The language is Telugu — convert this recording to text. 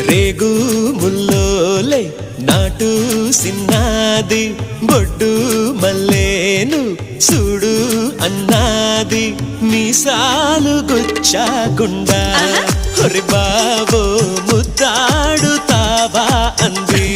రేగు ముల్లోలే నాటు సిన్నాది బొడ్డు మల్లేను చూడు అన్నాది మీసాలు గుచ్చాకుండా ఒరి బాబో ముద్దాడుతావా అంది